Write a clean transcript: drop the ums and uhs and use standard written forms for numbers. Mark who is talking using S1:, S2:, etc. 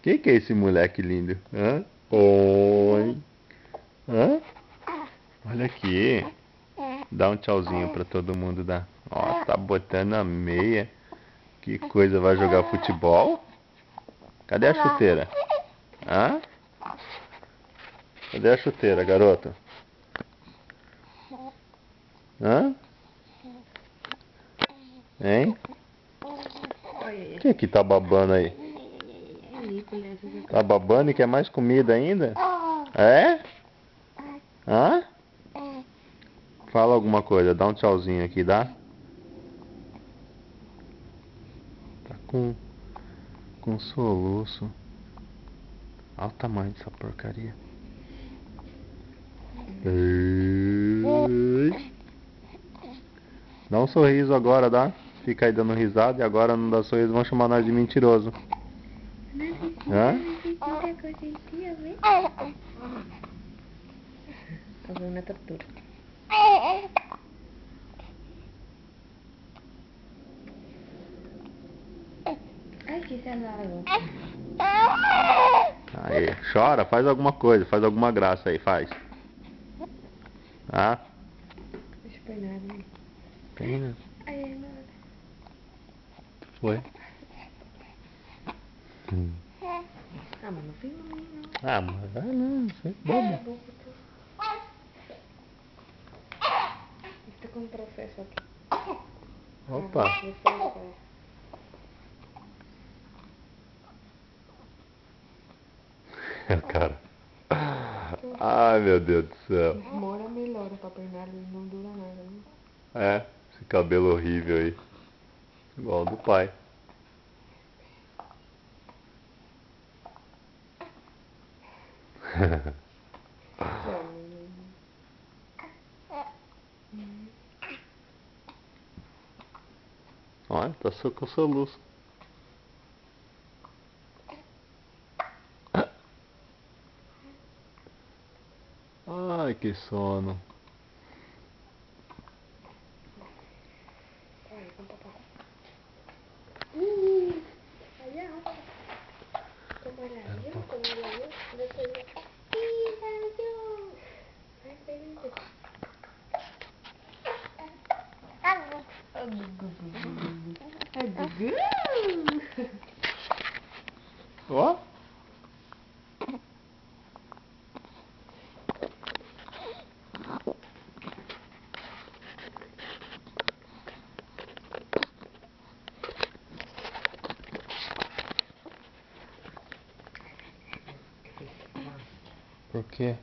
S1: Que é esse moleque lindo? Hã? Oi. Hã? Olha aqui. Dá um tchauzinho pra todo mundo dar. Ó, tá botando a meia. Que coisa, vai jogar futebol? Cadê a chuteira? Hã? Cadê a chuteira, garoto? Hã? Hein? Quem que tá babando aí? Tá babando e quer mais comida ainda? É? Hã? Fala alguma coisa, dá um tchauzinho aqui, dá? Tá com soluço. Olha o tamanho dessa porcaria. Ei. Dá um sorriso agora, dá? Fica aí dando risada e agora não dá sorriso, vão chamar nós de mentiroso. Hã?
S2: Fazer uma tortura. Ai, que cenário.
S1: Aí, chora, faz alguma coisa, faz alguma graça aí, faz. Ah?
S2: Deixa eu peinar ali.
S1: Peina.
S2: Ai, nada.
S1: Foi.
S2: Ah, mas não filma não.
S1: Ah, mas vai não, você é bobo.
S2: Está com um processo aqui.
S1: Opa. Cara. Ai, meu Deus do céu.
S2: Demora melhor pra peinar, não dura nada, né?
S1: É, esse cabelo horrível aí. Igual ao do pai. Olha, tá só com soluço. Ai, que sono. Ó. Por quê?